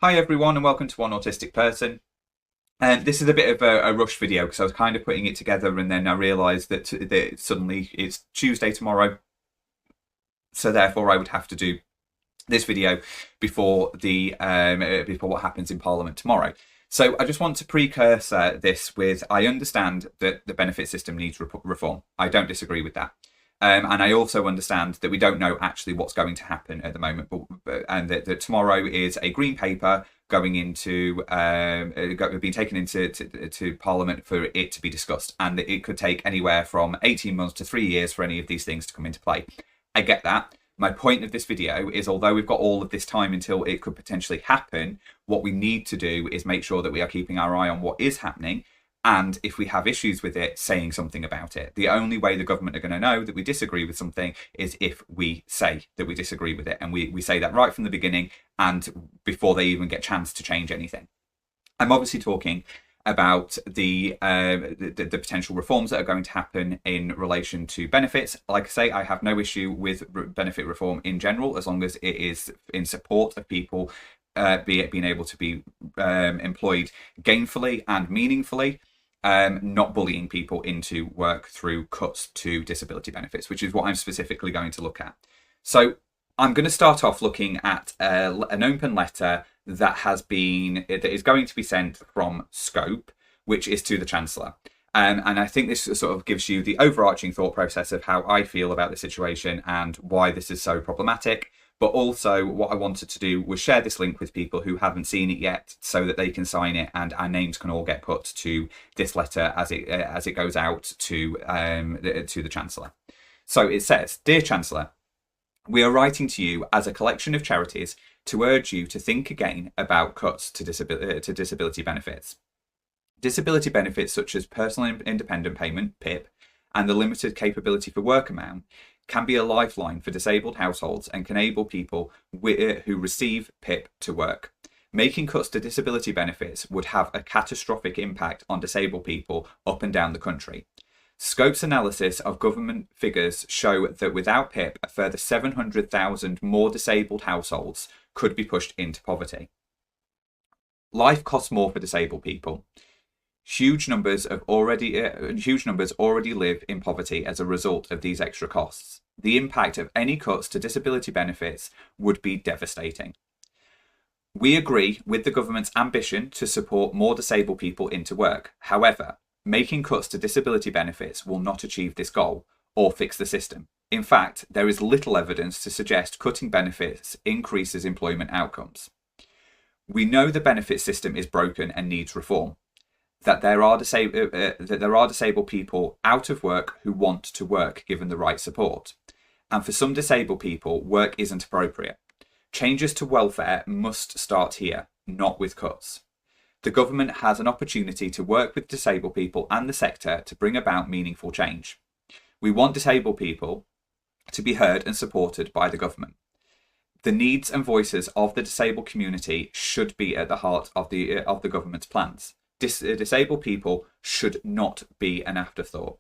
Hi everyone and welcome to One Autistic Person. This is a bit of a rush video because I was kind of putting it together and then I realised that suddenly it's Tuesday tomorrow, so therefore I would have to do this video before before what happens in Parliament tomorrow. So I just want to precursor this with, I understand that the benefit system needs reform. I don't disagree with that. And I also understand that we don't know actually what's going to happen at the moment, and that tomorrow is a green paper going into being taken into Parliament for it to be discussed, and that it could take anywhere from 18 months to 3 years for any of these things to come into play. I get that. My point of this video is, although we've got all of this time until it could potentially happen, what we need to do is make sure that we are keeping our eye on what is happening. And if we have issues with it, saying something about it. The only way the government are going to know that we disagree with something is if we say that we disagree with it. And we say that right from the beginning and before they even get a chance to change anything. I'm obviously talking about the potential reforms that are going to happen in relation to benefits. Like I say, I have no issue with benefit reform in general, as long as it is in support of people being able to be employed gainfully and meaningfully. Not bullying people into work through cuts to disability benefits, which is what I'm specifically going to look at. So I'm going to start off looking at an open letter that is going to be sent from Scope, which is to the Chancellor. And I think this sort of gives you the overarching thought process of how I feel about the situation and why this is so problematic. But also what I wanted to do was share this link with people who haven't seen it yet so that they can sign it and our names can all get put to this letter as it goes out to the Chancellor. So it says, "Dear Chancellor, we are writing to you as a collection of charities to urge you to think again about cuts to disability benefits. Disability benefits such as personal independent payment, PIP, and the limited capability for work amount can be a lifeline for disabled households and can enable people who receive PIP to work. Making cuts to disability benefits would have a catastrophic impact on disabled people up and down the country. Scope's analysis of government figures show that without PIP, a further 700,000 more disabled households could be pushed into poverty. Life costs more for disabled people. Huge numbers already live in poverty as a result of these extra costs. The impact of any cuts to disability benefits would be devastating. We agree with the government's ambition to support more disabled people into work. However, making cuts to disability benefits will not achieve this goal or fix the system. In fact, there is little evidence to suggest cutting benefits increases employment outcomes. We know the benefit system is broken and needs reform. That there are disabled people out of work who want to work given the right support. And for some disabled people, work isn't appropriate. Changes to welfare must start here, not with cuts. The government has an opportunity to work with disabled people and the sector to bring about meaningful change. We want disabled people to be heard and supported by the government. The needs and voices of the disabled community should be at the heart of the government's plans. Disabled people should not be an afterthought.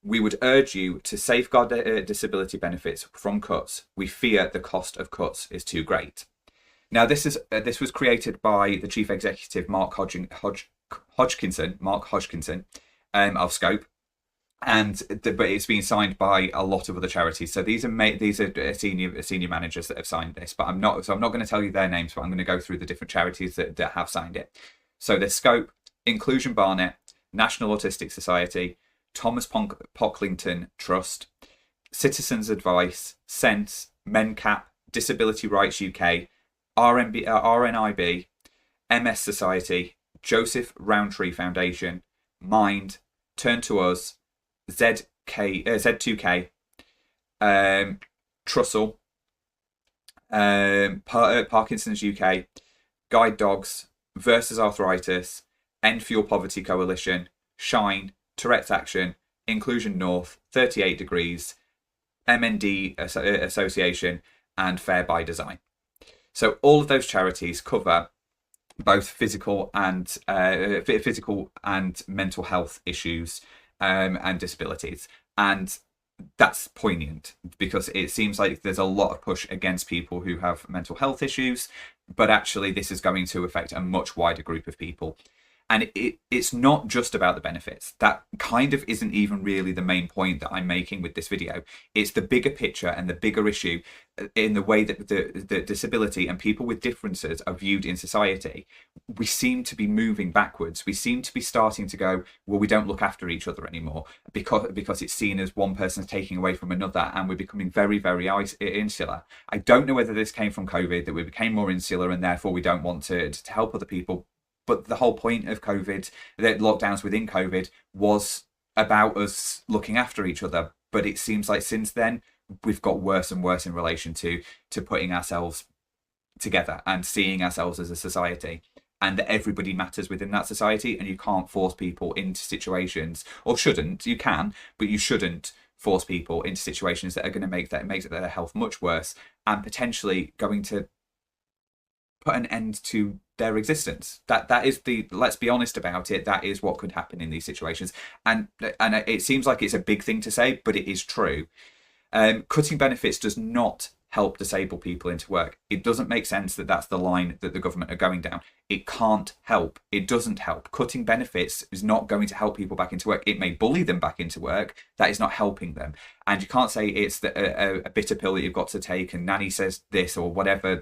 We would urge you to safeguard disability benefits from cuts. We fear the cost of cuts is too great." Now, this was created by the Chief Executive Mark Hodgkinson of Scope, but it's been signed by a lot of other charities. So these are senior managers that have signed this. But I'm not going to tell you their names, but I'm going to go through the different charities that have signed it. So there's Scope, Inclusion Barnet, National Autistic Society, Thomas Pocklington Trust, Citizens Advice, Sense, MenCap, Disability Rights UK, RNIB, MS Society, Joseph Rowntree Foundation, Mind, Turn to Us, Z2K, Trussell, Parkinson's UK, Guide Dogs, Versus Arthritis, End Fuel Poverty Coalition, Shine, Tourette's Action, Inclusion North, 38 Degrees, MND Association, and Fair by Design. So all of those charities cover both physical and mental health issues and disabilities. And that's poignant, because it seems like there's a lot of push against people who have mental health issues, but actually this is going to affect a much wider group of people. And it's not just about the benefits. That kind of isn't even really the main point that I'm making with this video. It's the bigger picture and the bigger issue in the way that the disability and people with differences are viewed in society. We seem to be moving backwards. We seem to be starting to go, well, we don't look after each other anymore because it's seen as one person's taking away from another, and we're becoming very, very insular. I don't know whether this came from COVID, that we became more insular and therefore we don't want to help other people. But the whole point of COVID, the lockdowns within COVID, was about us looking after each other. But it seems like since then, we've got worse and worse in relation to putting ourselves together and seeing ourselves as a society, and that everybody matters within that society. And you can't force people into situations, or shouldn't. You can, but you shouldn't force people into situations that are going to make their health much worse, and potentially going to put an end to their existence. That is the, let's be honest about it, that is what could happen in these situations. And it seems like it's a big thing to say, but it is true. Cutting benefits does not help disabled people into work. It doesn't make sense that that's the line that the government are going down. It can't help. It doesn't help. Cutting benefits is not going to help people back into work. It may bully them back into work. That is not helping them. And you can't say it's a bitter pill that you've got to take, and Nanny says this, or whatever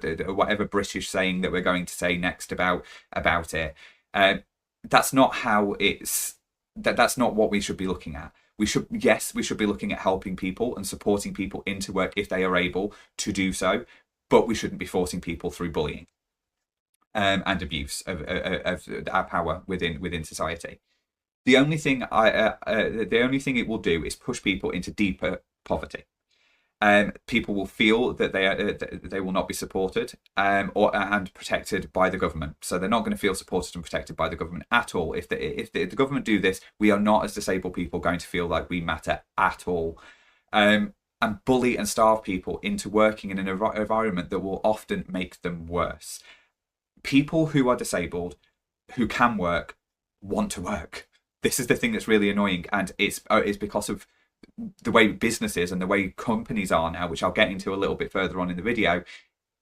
British saying that we're going to say next about it. That's not how it's. That's not what we should be looking at. We should be looking at helping people and supporting people into work if they are able to do so, but we shouldn't be forcing people through bullying and abuse of our power within society. The only thing it will do is push people into deeper poverty. People will feel that they will not be supported and protected by the government. So they're not going to feel supported and protected by the government at all. If the government do this, we are not, as disabled people, going to feel like we matter at all. And bully and starve people into working in an environment that will often make them worse. People who are disabled, who can work, want to work. This is the thing that's really annoying, and it's because of the way businesses and the way companies are now, which I'll get into a little bit further on in the video.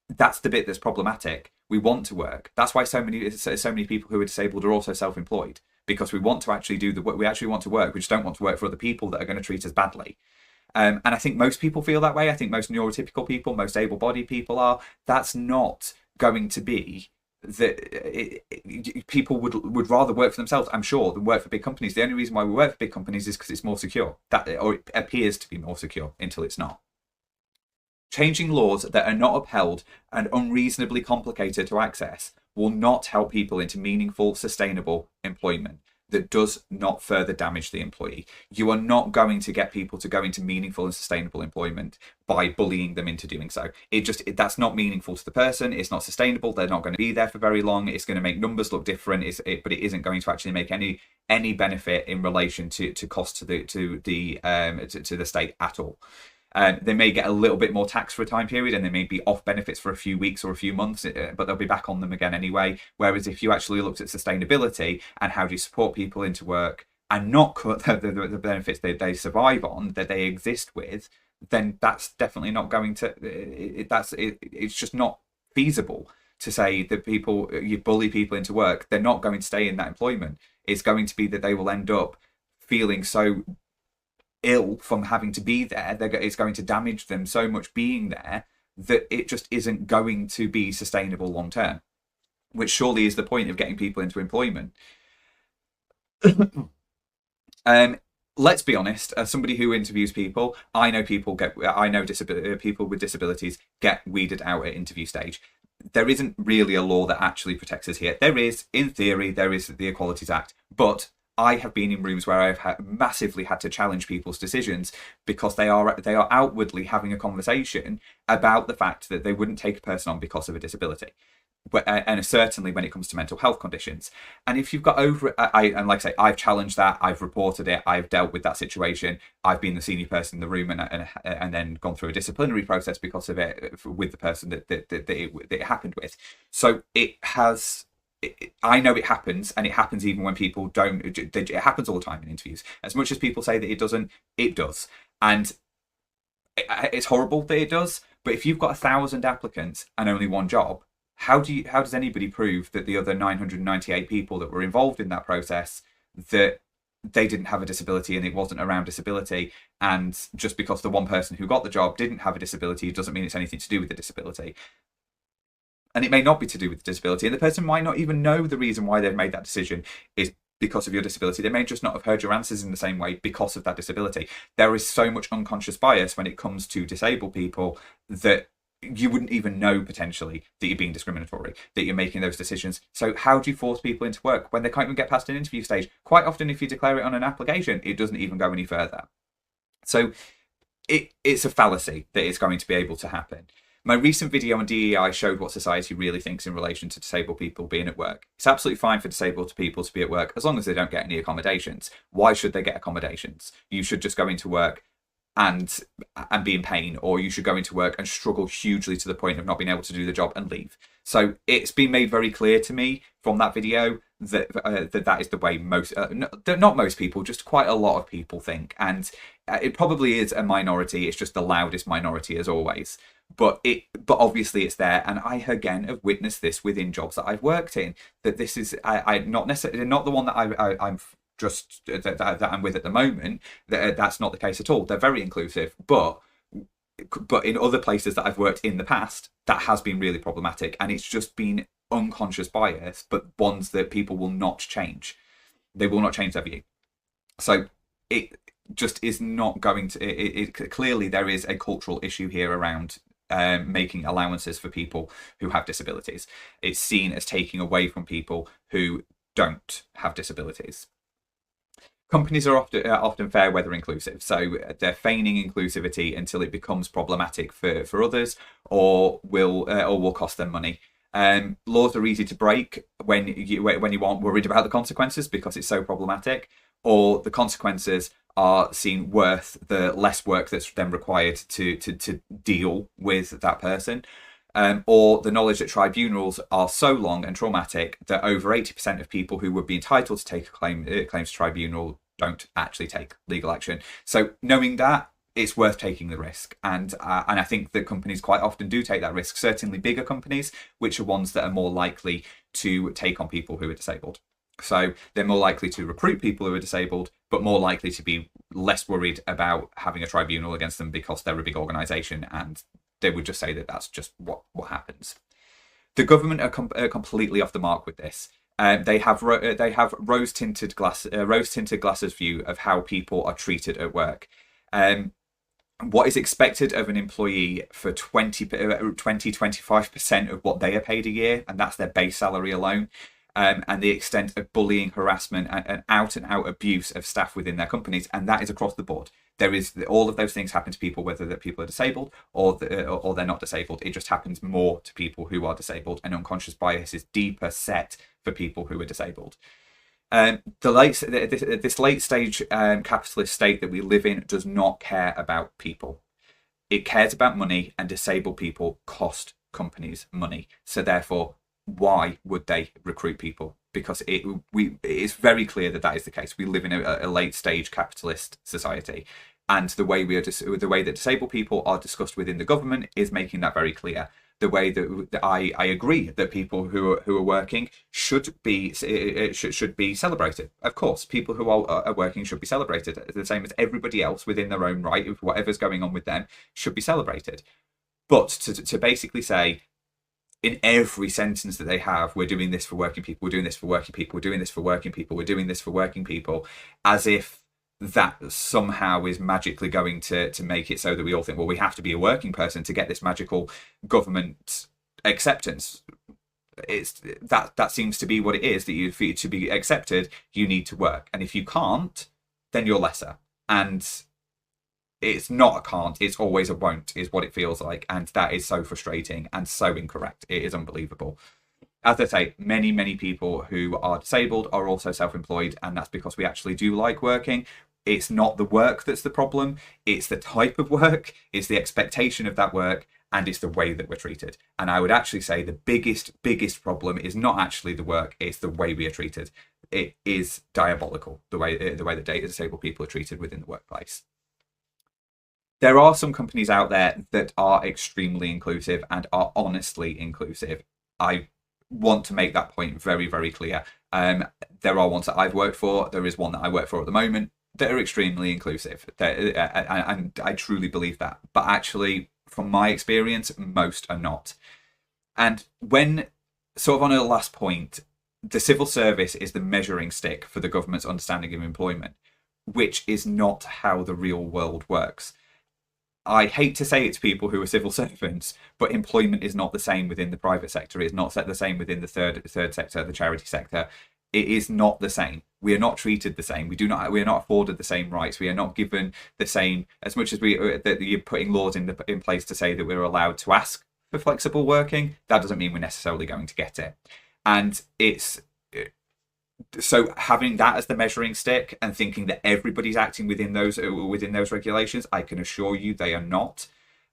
That's the bit that's problematic. We want to work. That's why so many people who are disabled are also self-employed, because we want to actually do the work. We actually want to work. We just don't want to work for other people that are going to treat us badly. And I think most people feel that way. I think most neurotypical people, most able-bodied people are. That's not going to be that people would rather work for themselves, I'm sure, than work for big companies. The only reason why we work for big companies is because it's more secure, or it appears to be more secure until it's not. Changing laws that are not upheld and unreasonably complicated to access will not help people into meaningful, sustainable employment that does not further damage the employee. You are not going to get people to go into meaningful and sustainable employment by bullying them into doing so. That's not meaningful to the person. It's not sustainable. They're not going to be there for very long. It's going to make numbers look different. But it isn't going to actually make any benefit in relation to cost to the state at all. They may get a little bit more tax for a time period, and they may be off benefits for a few weeks or a few months, but they'll be back on them again anyway. Whereas if you actually looked at sustainability and how do you support people into work and not cut the benefits they survive on, that they exist with, then that's definitely not going to. It's just not feasible to say that you bully people into work, they're not going to stay in that employment. It's going to be that they will end up feeling so ill from having to be there, it's going to damage them so much being there that it just isn't going to be sustainable long term, which surely is the point of getting people into employment. Let's be honest, as somebody who interviews people, I know people with disabilities get weeded out at interview stage. There isn't really a law that actually protects us here. There is, in theory, there is the Equalities Act, but I have been in rooms where I've massively had to challenge people's decisions because they are outwardly having a conversation about the fact that they wouldn't take a person on because of a disability, and certainly when it comes to mental health conditions. And if you've got and like I say, I've challenged that, I've reported it, I've dealt with that situation. I've been the senior person in the room and then gone through a disciplinary process because of it with the person that it happened with. So I know it happens, and it happens even when people don't. It happens all the time in interviews. As much as people say that it doesn't, it does. And It's horrible that it does, but if you've got 1,000 applicants and only one job, how does anybody prove that the other 998 people that were involved in that process, that they didn't have a disability and it wasn't around disability? And just because the one person who got the job didn't have a disability doesn't mean it's anything to do with the disability. And it may not be to do with the disability, and the person might not even know the reason why they've made that decision is because of your disability. They may just not have heard your answers in the same way because of that disability. There is so much unconscious bias when it comes to disabled people that you wouldn't even know potentially that you're being discriminatory, that you're making those decisions. So how do you force people into work when they can't even get past an interview stage? Quite often, if you declare it on an application, it doesn't even go any further. So it's a fallacy that it's going to be able to happen. My recent video on DEI showed what society really thinks in relation to disabled people being at work. It's absolutely fine for disabled people to be at work as long as they don't get any accommodations. Why should they get accommodations? You should just go into work and be in pain, or you should go into work and struggle hugely to the point of not being able to do the job and leave. So it's been made very clear to me from that video that that is the way most, not most people, just quite a lot of people think. And it probably is a minority. It's just the loudest minority as always. But obviously it's there, and I again have witnessed this within jobs that I've worked in. That this is I not necessarily not the one that I'm just that I'm with at the moment. That's not the case at all. They're very inclusive, but in other places that I've worked in the past, that has been really problematic, and it's just been unconscious bias, but ones that people will not change. They will not change their view. So it just is not going to. Clearly there is a cultural issue here around making allowances for people who have disabilities. It's seen as taking away from people who don't have disabilities. Companies are often fair weather inclusive, so they're feigning inclusivity until it becomes problematic for others, or will cost them money. Laws are easy to break when you aren't worried about the consequences because it's so problematic, or the consequences are seen worth the less work that's then required to deal with that person, or the knowledge that tribunals are so long and traumatic that over 80% of people who would be entitled to take a claims tribunal don't actually take legal action. So knowing that, it's worth taking the risk, and I think that companies quite often do take that risk. Certainly bigger companies, which are ones that are more likely to take on people who are disabled. So they're more likely to recruit people who are disabled, but more likely to be less worried about having a tribunal against them because they're a big organisation, and they would just say that that's just what happens. The government are completely off the mark with this. They have rose-tinted glasses view of how people are treated at work. What is expected of an employee for 25% of what they are paid a year, and that's their base salary alone. And the extent of bullying, harassment, and out-and-out abuse of staff within their companies, and that is across the board. There is all of those things happen to people, whether that people are disabled or they're not disabled. It just happens more to people who are disabled, and unconscious bias is deeper set for people who are disabled. This late-stage capitalist state that we live in does not care about people. It cares about money, and disabled people cost companies money. So therefore, why would they recruit people? Because it is very clear that is the case. We live in a late-stage capitalist society, and the way that disabled people are discussed within the government is making that very clear. The way that I agree that people who are working should be celebrated. Of course, people who are working should be celebrated, the same as everybody else within their own right. If whatever's going on with them should be celebrated. But to basically say, in every sentence that they have, we're doing this for working people, we're doing this for working people, we're doing this for working people, we're doing this for working people, as if that somehow is magically going to make it so that we all think, well, we have to be a working person to get this magical government acceptance. That seems to be what it is, that for you to be accepted, you need to work. And if you can't, then you're lesser. And it's not a can't, it's always a won't, is what it feels like. And that is so frustrating and so incorrect. It is unbelievable. As I say, many people who are disabled are also self-employed, and that's because we actually do like working. It's not the work that's the problem, it's the type of work, it's the expectation of that work, and it's the way that we're treated. And I would actually say the biggest problem is not actually the work, it's the way we are treated. It is diabolical, the way that disabled people are treated within the workplace. There are some companies out there that are extremely inclusive and are honestly inclusive. I want to make that point very, very clear. There are ones that I've worked for. There is one that I work for at the moment that are extremely inclusive. And I truly believe that. But actually, from my experience, most are not. And when, sort of on a last point, the civil service is the measuring stick for the government's understanding of employment, which is not how the real world works. I hate to say it to people who are civil servants, but employment is not the same within the private sector. It's not the same within the third sector, the charity sector. It is not the same. We are not treated the same. We are not afforded the same rights. We are not given the same, as much as that you're putting laws in place to say that we're allowed to ask for flexible working. That doesn't mean we're necessarily going to get it. And it's so having that as the measuring stick and thinking that everybody's acting within those regulations, I can assure you they are not.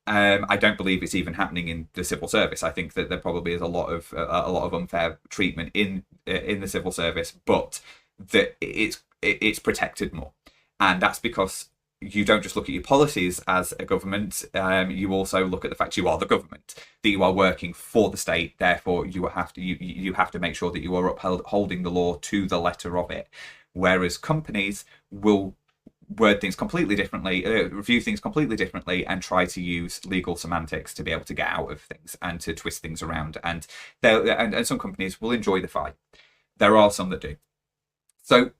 I don't believe it's even happening in the civil service. I think that there probably is a lot of unfair treatment in the civil service, but that it's protected more, and that's because you don't just look at your policies as a government. You also look at the fact you are the government, that you are working for the state. Therefore, you have to make sure that you are upholding the law to the letter of it. Whereas companies will word things completely differently, review things completely differently, and try to use legal semantics to be able to get out of things and to twist things around. And some companies will enjoy the fight. There are some that do. So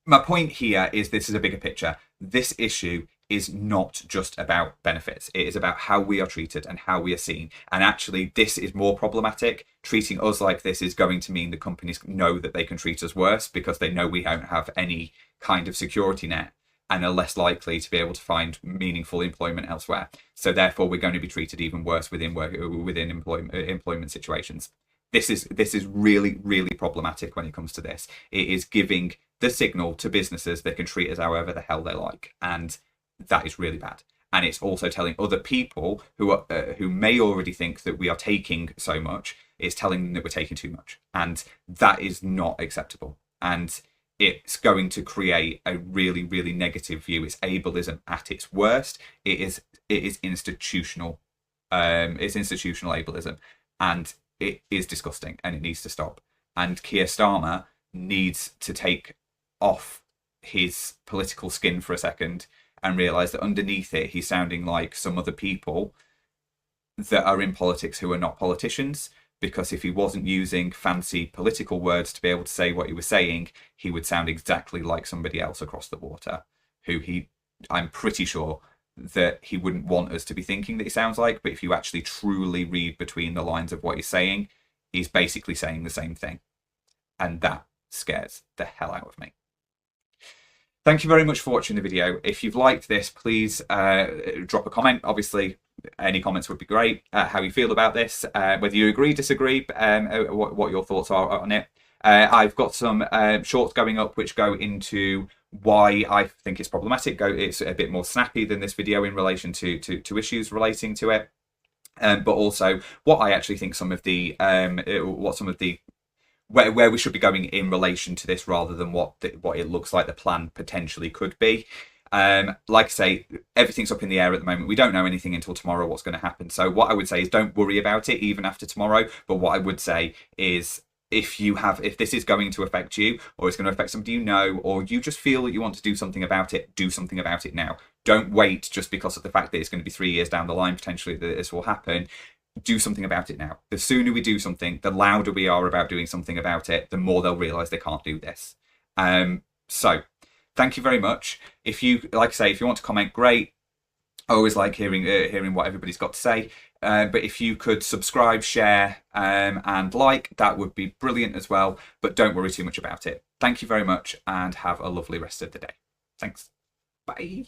my point here is this is a bigger picture. This issue is not just about benefits. It is about how we are treated and how we are seen. And actually, this is more problematic. Treating us like this is going to mean the companies know that they can treat us worse because they know we don't have any kind of security net and are less likely to be able to find meaningful employment elsewhere. So therefore, we're going to be treated even worse within employment situations. This is really, really problematic when it comes to this. It is giving the signal to businesses they can treat us however the hell they like, and that is really bad. And it's also telling other people who may already think that we are taking so much, it's telling them that we're taking too much, and that is not acceptable. And it's going to create a really, really negative view. It's ableism at its worst. It is institutional. It's institutional ableism, and it is disgusting, and it needs to stop. And Keir Starmer needs to take off his political skin for a second and realise that underneath it, he's sounding like some other people that are in politics who are not politicians. Because if he wasn't using fancy political words to be able to say what he was saying, he would sound exactly like somebody else across the water, who I'm pretty sure that he wouldn't want us to be thinking that he sounds like. But if you actually truly read between the lines of what he's saying, he's basically saying the same thing. And that scares the hell out of me. Thank you very much for watching the video. If you've liked this, please drop a comment. Obviously, any comments would be great. How you feel about this, whether you agree, disagree, what your thoughts are on it. I've got some shorts going up which go into why I think it's problematic. It's a bit more snappy than this video in relation to issues relating to it, but also what I actually think where we should be going in relation to this, rather than what it looks like the plan potentially could be. Like I say, everything's up in the air at the moment. We don't know anything until tomorrow what's going to happen. So what I would say is don't worry about it even after tomorrow. But what I would say is if this is going to affect you, or it's going to affect somebody you know, or you just feel that you want to do something about it, do something about it now. Don't wait just because of the fact that it's going to be 3 years down the line potentially that this will happen. Do something about it now. The sooner we do something, the louder we are about doing something about it, the more they'll realise they can't do this. So thank you very much. If you, like I say, if you want to comment, great. I always like hearing what everybody's got to say. But if you could subscribe, share, and like, that would be brilliant as well. But don't worry too much about it. Thank you very much, and have a lovely rest of the day. Thanks. Bye.